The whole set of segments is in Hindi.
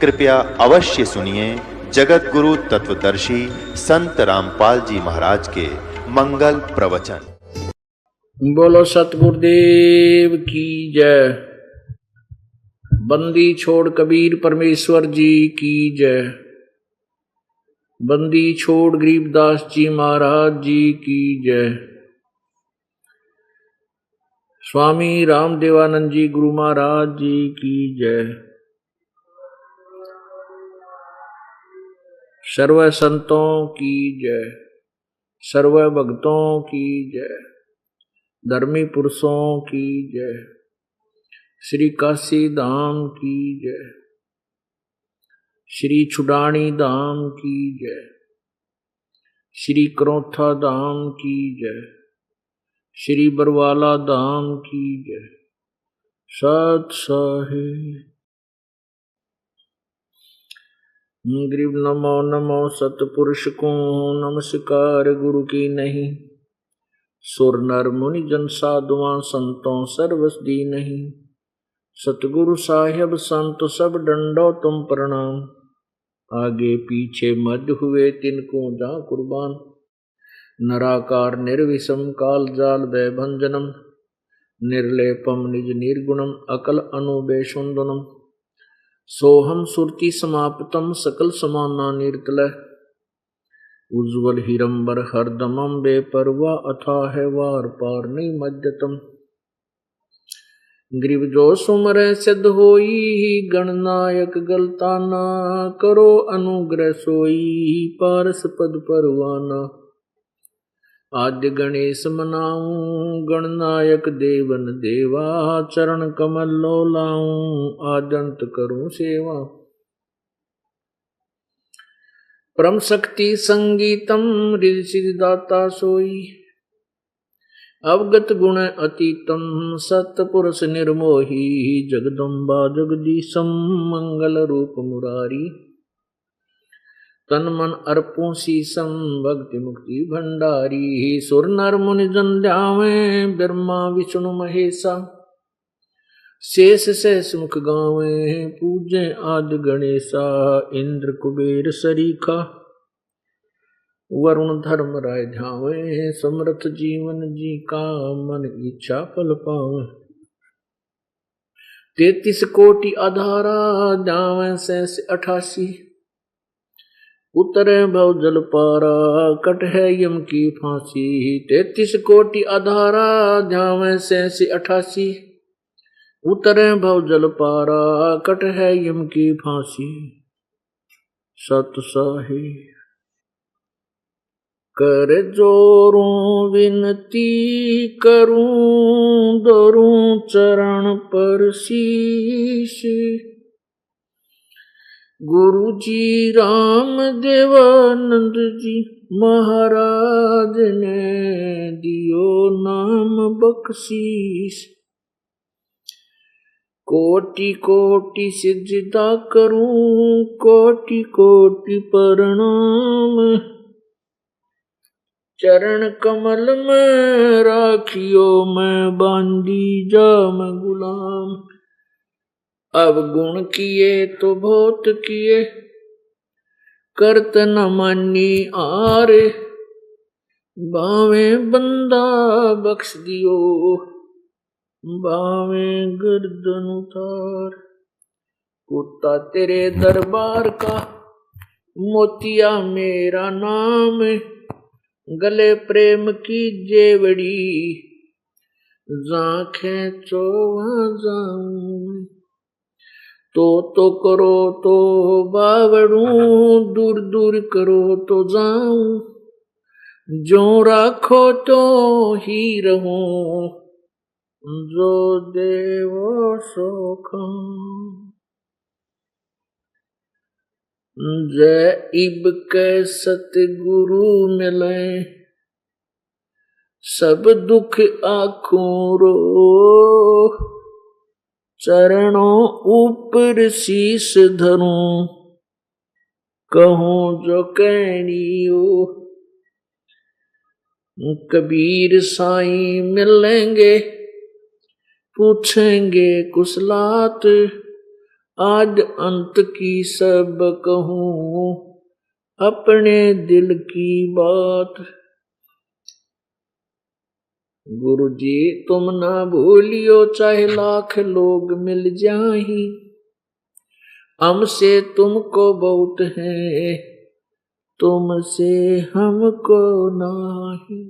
कृपया अवश्य सुनिए जगत गुरु तत्वदर्शी संत रामपाल जी महाराज के मंगल प्रवचन। बोलो सतगुरुदेव की जय। बंदी छोड़ कबीर परमेश्वर जी की जय। बंदी छोड़ गरीबदास जी महाराज जी की जय। स्वामी रामदेवानंद जी गुरु महाराज जी की जय। सर्व संतों की जय, सर्व भक्तों की जय, धर्मी पुरुषों की जय, श्री काशी धाम की जय, श्री छुडानी धाम की जय, श्री करौथा धाम की जय, श्री बरवाला धाम की जय। सत साहिब ग्रीब नमो नमो सतपुरुष को नमस्कार गुरु की नहीं। सुर नर मुनि जन साधुआं संतों सर्वस दी नहीं। सतगुरु साहिब संत सब डंडो तुम प्रणाम। आगे पीछे मध्य हुए तिनको जा कुर्बान। नराकार निर्विषम काल जाल भय भंजनम। निर्लेपम निज निर्गुणम अकल अनुबेशुंदनम। सोहम सुरति समाप्तम सकल समाना निर्तलय। उज्ज्वल हिरंबर हरदमम बेपरवा अथाह वार पार नहीं मध्यतम। ग्रीव जो सुमर सिद्ध होई गणनायक गलताना। करो अनुग्रह सोई पारस पद परवाना। आद्य गणेश मनाऊं गणनायक देवन देवा। चरण कमल लो लाऊं आद्यंत करूं सेवा। परम शक्ति संगीतम रिद्धि सिद्धि दाता सोई। अवगत गुण अतीतम सतपुरुष निर्मोही। जगदम्बा जगदीशम मंगल रूप मुरारी। तन मन अर्पों शीसम भक्ति मुक्ति भंडारी। सुर नर मुनि जन ध्यावे ब्रह्मा विष्णु महेशा। शेष सहस मुख गावे पूजे आदि गणेशा। इंद्र कुबेर सरीखा वरुण धर्म राय ध्यावे। समर्थ जीवन जी का मन इच्छा फल पावे। 33 कोटि आधारा ध्यावे सहस 88। उतरे भव जल पारा कट है यम की फांसी। 33 कोटि आधारा ध्यावे सहस 88। उतरे भव जल पारा कट है यम की फांसी। सत साहिब कर जोरों विनती करूं दरूं चरण पर शीश। गुरु जी राम देवानंद जी महाराज ने दियो नाम बख्शीश। कोटि कोटि सिजदा करूं कोटि कोटि प्रणाम। चरण कमल में राखियो मैं बांधी जाम गुलाम। अब गुण किए तो बहुत किए करत न मानी आरे। बावे बंदा बख्श दियो बावे गर्दन उतार। कुत्ता तेरे दरबार का मोतिया मेरा नाम। गले प्रेम की जेवड़ी जाखें चो जाऊं। तो करो तो बावड़ूं दूर दूर करो तो जाऊं। जो राखो तो ही रहूं जो देवो सो खाऊं। जय इब के सतगुरु मिले सब दुख आखों रो। चरणों ऊपर शीश धरूं कहूं जो कहनियो। कबीर साईं मिलेंगे पूछेंगे कुशलात। आज अंत की सब कहूँ अपने दिल की बात। गुरु जी तुम ना भूलियो चाहे लाख लोग मिल जाही, हमसे तुमको बहुत है तुमसे हमको नाही।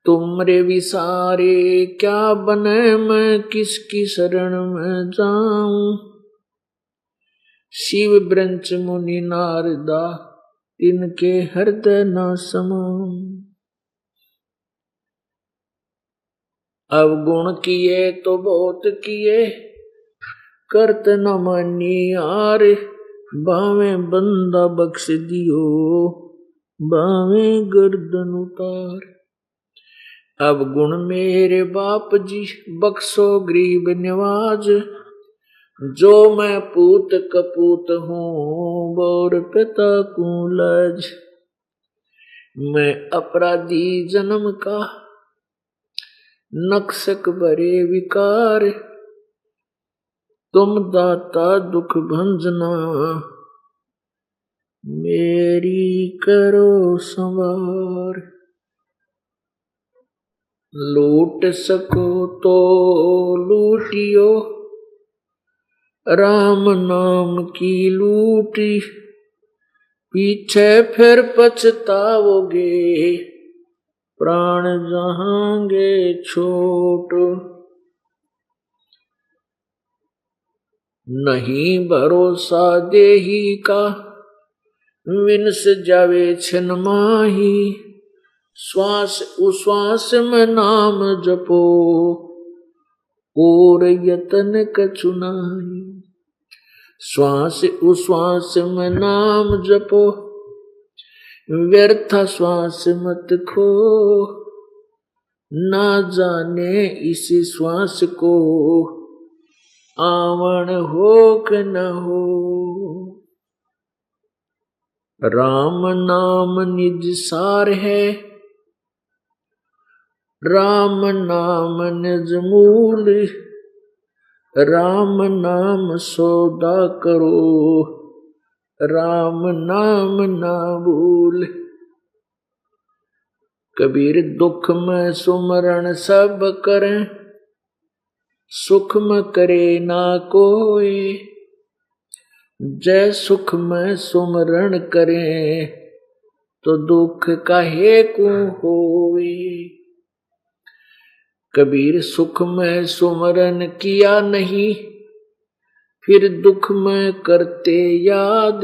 तुमरे विसारे क्या बने मैं किसकी शरण में जाऊं। शिव ब्रंच मुनि नारदा तिनके हृदय न समाऊं। अवगुण किए तो बहुत किए करत न मानी यार, बावे बंदा बख्श दियो बावे गर्दन उतार। अब गुण मेरे बाप जी बख्शो गरीब निवाज, जो मैं पूत कपूत हूँ बोर पिता को लाज। मैं अपराधी जन्म का नक्सक बरे विकार, तुम दाता दुख भंजना मेरी करो संवार। लूट सको तो लूटियो राम नाम की लूटी, पीछे फिर पछताओगे प्राण जहांगे छोट। नहीं भरोसा देही का विनस जावे छिन माही, श्वास उश्वास में नाम जपो और यतन कछु नाही। श्वास उश्वास में नाम जपो व्यर्थ श्वास मत खो, ना जाने इस श्वास को आवन हो कि न हो। राम नाम निज सार है राम नाम निज मूल, राम नाम सौदा करो राम नाम ना भूल। कबीर दुख में सुमरण सब करें, सुख में करे ना कोई, जय सुख में सुमरण करें तो दुख काहे को होवे। कबीर सुख में सुमरण किया नहीं फिर दुख में करते याद,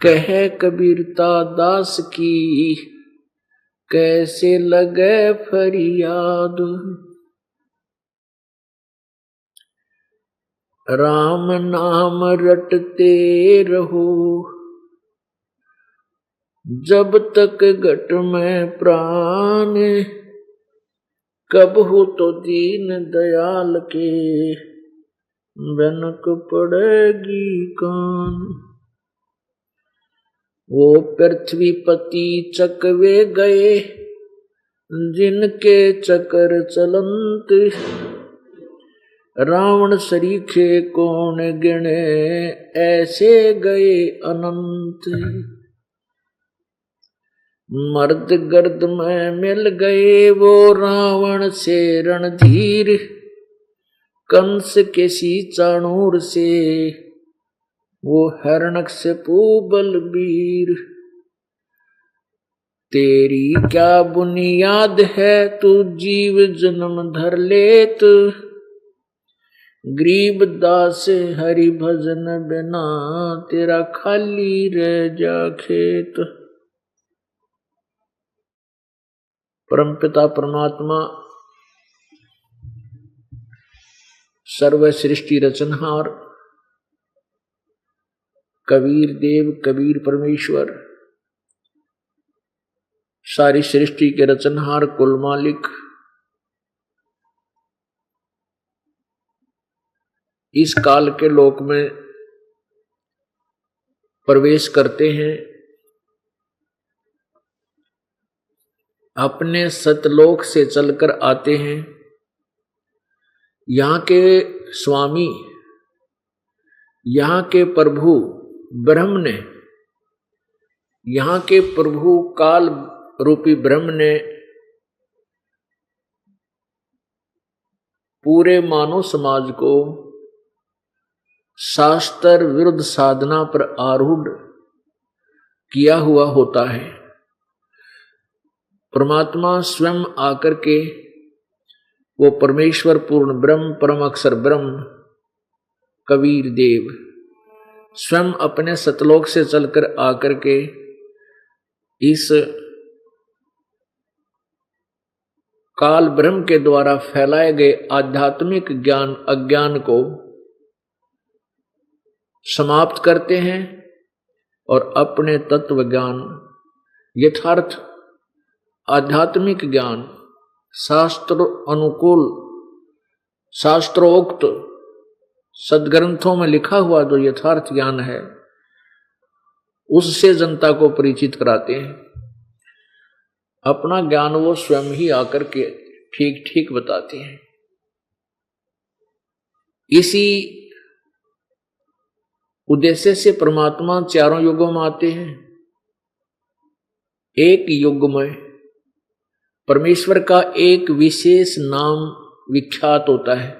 कह कबीरता दास की कैसे लगे फरियाद। राम नाम रटते रहो जब तक घट में प्राण, कब हो तो दीन दयाल के बनक पड़ेगी कान। वो पृथ्वी पति चकवे गए जिनके चकर चलंत, रावण सरीखे कौन गिने ऐसे गए अनंत। मर्द गर्द में मिल गए वो रावण से रणधीर, कंस के सी चाणूर से वो हिरण्यकशिपु बलबीर। तेरी क्या बुनियाद है तू जीव जन्म धर लेत, गरीब दास हरि भजन बिना तेरा खाली रह जा खेत। परमपिता परमात्मा सर्व सृष्टि रचनहार कबीर देव कबीर परमेश्वर, सारी सृष्टि के रचनहार कुल मालिक, इस काल के लोक में प्रवेश करते हैं, अपने सतलोक से चलकर आते हैं। यहाँ के स्वामी यहाँ के प्रभु ब्रह्म ने, यहाँ के प्रभु काल रूपी ब्रह्म ने पूरे मानव समाज को शास्त्र विरुद्ध साधना पर आरूढ़ किया हुआ होता है। परमात्मा स्वयं आकर के, वो परमेश्वर पूर्ण ब्रह्म परम अक्षर ब्रह्म कबीर देव स्वयं अपने सतलोक से चलकर आकर के इस काल ब्रह्म के द्वारा फैलाए गए आध्यात्मिक ज्ञान अज्ञान को समाप्त करते हैं और अपने तत्व ज्ञान यथार्थ आध्यात्मिक ज्ञान शास्त्र अनुकूल शास्त्रोक्त सदग्रंथों में लिखा हुआ जो यथार्थ ज्ञान है उससे जनता को परिचित कराते हैं। अपना ज्ञान वो स्वयं ही आकर के ठीक ठीक बताते हैं। इसी उद्देश्य से परमात्मा चारों युगों में आते हैं। एक युग में परमेश्वर का एक विशेष नाम विख्यात होता है,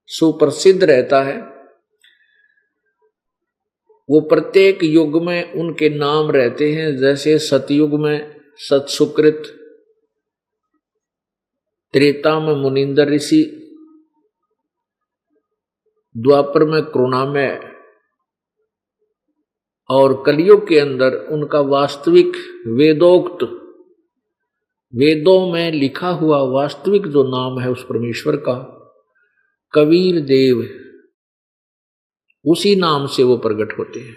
सुप्रसिद्ध रहता है। वो प्रत्येक युग में उनके नाम रहते हैं। जैसे सतयुग में सतसुकृत, त्रेता में मुनिंदर ऋषि, द्वापर में करुणामय और कलियुग के अंदर उनका वास्तविक वेदोक्त, वेदों में लिखा हुआ वास्तविक जो नाम है उस परमेश्वर का कबीर देव, उसी नाम से वो प्रकट होते हैं।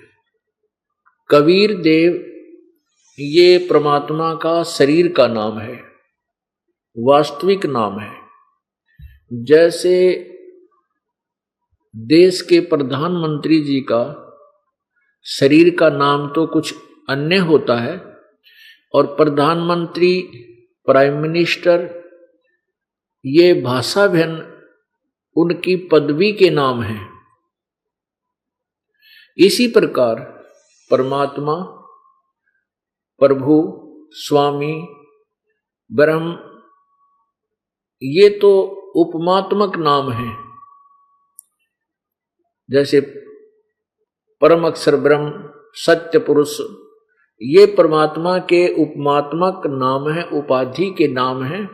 कबीर देव ये परमात्मा का शरीर का नाम है, वास्तविक नाम है। जैसे देश के प्रधानमंत्री जी का शरीर का नाम तो कुछ अन्य होता है और प्रधानमंत्री, प्राइम मिनिस्टर ये भाषा भिन्न उनकी पदवी के नाम हैं। इसी प्रकार परमात्मा, प्रभु, स्वामी, ब्रह्म ये तो उपमात्मक नाम हैं। जैसे परम अक्षर ब्रह्म, सत्य पुरुष ये परमात्मा के उपमात्मक नाम है, उपाधि के नाम है।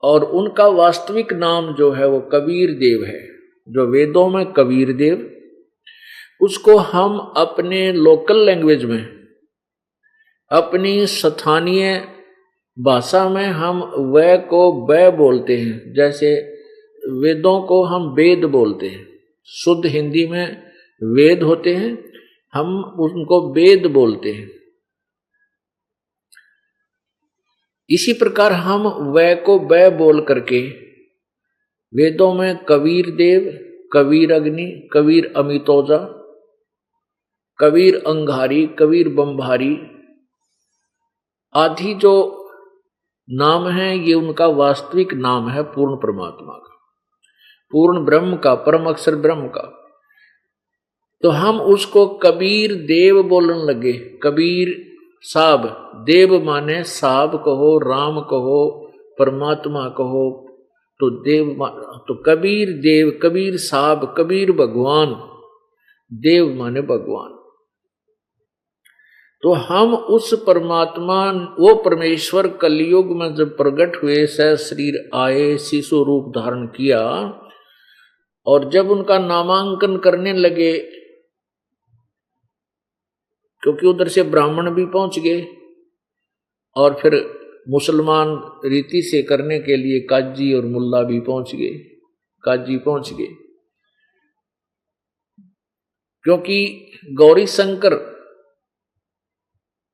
और उनका वास्तविक नाम जो है वो कबीर देव है, जो वेदों में कबीर देव। उसको हम अपने लोकल लैंग्वेज में, अपनी स्थानीय भाषा में हम वै को बै बोलते हैं। जैसे वेदों को हम वेद बोलते हैं, शुद्ध हिंदी में वेद होते हैं, हम उनको वेद बोलते हैं। इसी प्रकार हम वै को बै बोल करके वेदों में कबीर देव, कबीर अग्नि, कबीर अमितोजा, कबीर अंगारी, कबीर बम्भारी आदि जो नाम हैं ये उनका वास्तविक नाम है पूर्ण परमात्मा का, पूर्ण ब्रह्म का, परम अक्षर ब्रह्म का। तो हम उसको कबीर देव बोलने लगे। कबीर साहब, देव माने साहब कहो, राम कहो, परमात्मा कहो, तो देव तो कबीर देव, कबीर साहब, कबीर भगवान, देव माने भगवान। तो हम उस परमात्मा, वो परमेश्वर कलयुग में जब प्रकट हुए, शरीर आए, शिशु रूप धारण किया और जब उनका नामांकन करने लगे, क्योंकि उधर से ब्राह्मण भी पहुंच गए और फिर मुसलमान रीति से करने के लिए काजी और मुल्ला भी पहुंच गए, काजी पहुंच गए। क्योंकि गौरी शंकर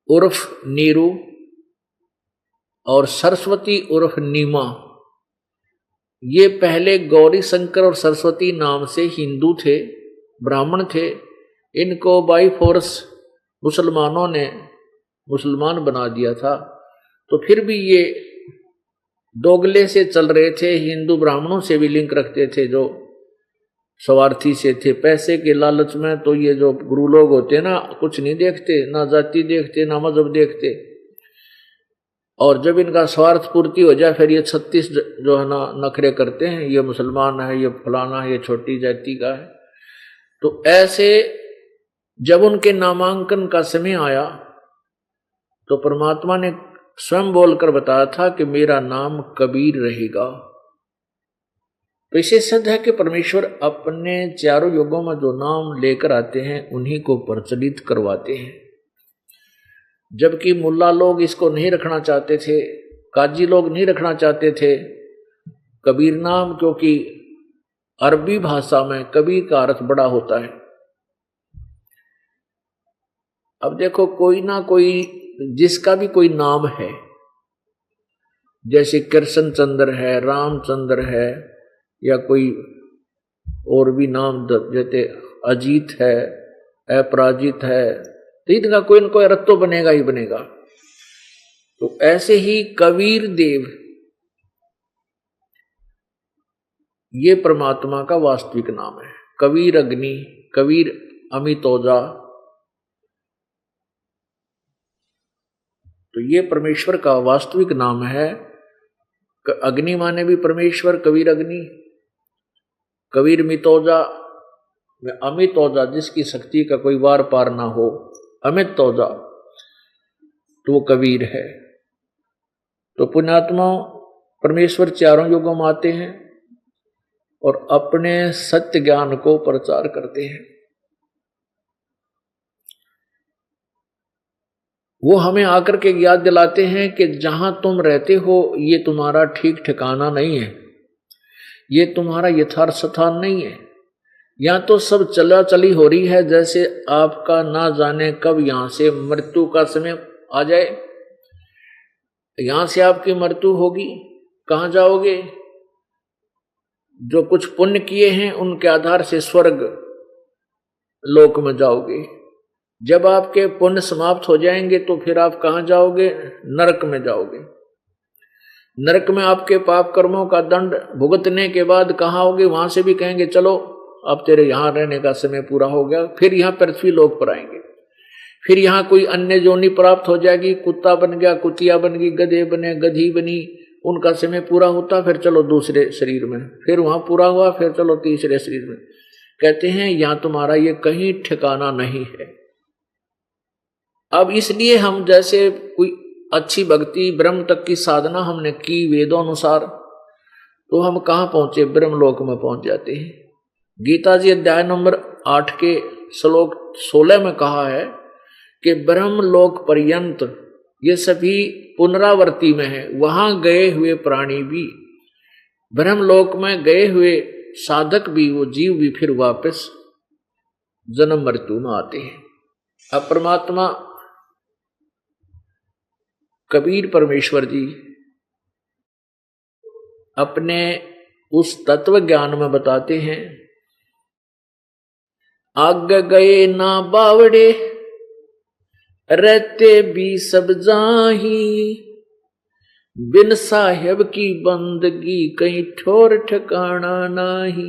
उर्फ नीरू और सरस्वती उर्फ नीमा, ये पहले गौरी शंकर और सरस्वती नाम से हिंदू थे, ब्राह्मण थे। इनको बाई फोर्स मुसलमानों ने मुसलमान बना दिया था। तो फिर भी ये दोगले से चल रहे थे, हिंदू ब्राह्मणों से भी लिंक रखते थे, जो स्वार्थी से थे, पैसे के लालच में। तो ये जो गुरु लोग होते हैं ना, कुछ नहीं देखते, ना जाति देखते ना मजहब देखते, और जब इनका स्वार्थ पूर्ति हो जाए फिर ये 36 जो है ना नखरे करते हैं, ये मुसलमान है, ये फलाना है, ये छोटी जाति का है। तो ऐसे जब उनके नामांकन का समय आया तो परमात्मा ने स्वयं बोलकर बताया था कि मेरा नाम कबीर रहेगा। तो इसे सिद्ध है कि परमेश्वर अपने चारों युगों में जो नाम लेकर आते हैं उन्हीं को प्रचलित करवाते हैं। जबकि मुल्ला लोग इसको नहीं रखना चाहते थे, काजी लोग नहीं रखना चाहते थे कबीर नाम, क्योंकि अरबी भाषा में कबीर का अर्थ बड़ा होता है। अब देखो, कोई ना कोई जिसका भी कोई नाम है, जैसे कृष्ण चंद्र है, रामचंद्र है, या कोई और भी नाम जैसे अजीत है, अपराजित है, तो इनका कोई न कोई अर्थ तो बनेगा ही बनेगा। तो ऐसे ही कबीर देव ये परमात्मा का वास्तविक नाम है। कबीर अग्नि, कबीर अमितोजा, तो ये परमेश्वर का वास्तविक नाम है। अग्नि माने भी परमेश्वर, कबीर अग्नि, कबीर मितोजा, अमितोजा जिसकी शक्ति का कोई वार पार ना हो, अमित तोजा, तो वो कबीर है। तो पुण्यात्मा परमेश्वर चारों युगों में आते हैं और अपने सत्य ज्ञान को प्रचार करते हैं। वो हमें आकर के याद दिलाते हैं कि जहां तुम रहते हो ये तुम्हारा ठीक ठिकाना नहीं है, ये तुम्हारा यथार्थ स्थान नहीं है। यहाँ तो सब चला चली हो रही है, जैसे आपका ना जाने कब यहाँ से मृत्यु का समय आ जाए। यहाँ से आपकी मृत्यु होगी, कहाँ जाओगे? जो कुछ पुण्य किए हैं उनके आधार से स्वर्ग लोक में जाओगे। जब आपके पुण्य समाप्त हो जाएंगे तो फिर आप कहाँ जाओगे? नरक में जाओगे। नरक में आपके पाप कर्मों का दंड भुगतने के बाद कहाँ होगे? वहां से भी कहेंगे चलो अब तेरे यहाँ रहने का समय पूरा हो गया, फिर यहाँ पृथ्वी लोक पर आएंगे। फिर यहाँ कोई अन्य जोनी प्राप्त हो जाएगी, कुत्ता बन गया, कुतिया बन गई, गधे बने, गधी बनी, उनका समय पूरा होता, फिर चलो दूसरे शरीर में, फिर वहां पूरा हुआ, फिर चलो तीसरे शरीर में। कहते हैं यहाँ तुम्हारा ये कहीं ठिकाना नहीं है। अब इसलिए हम जैसे कोई अच्छी भक्ति ब्रह्म तक की साधना हमने की वेदों अनुसार, तो हम कहाँ पहुंचे? ब्रह्मलोक में पहुंच जाते हैं। गीता जी अध्याय नंबर 8 के श्लोक 16 में कहा है कि ब्रह्मलोक पर्यंत ये सभी पुनरावर्ती में है। वहां गए हुए प्राणी भी, ब्रह्मलोक में गए हुए साधक भी, वो जीव भी फिर वापस जन्म मृत्यु में आते हैं। अब परमात्मा कबीर परमेश्वर जी अपने उस तत्व ज्ञान में बताते हैं, आगे गए ना बावड़े रहते भी सब जाही, बिन साहेब की बंदगी कहीं ठोर ठिकाना नाही।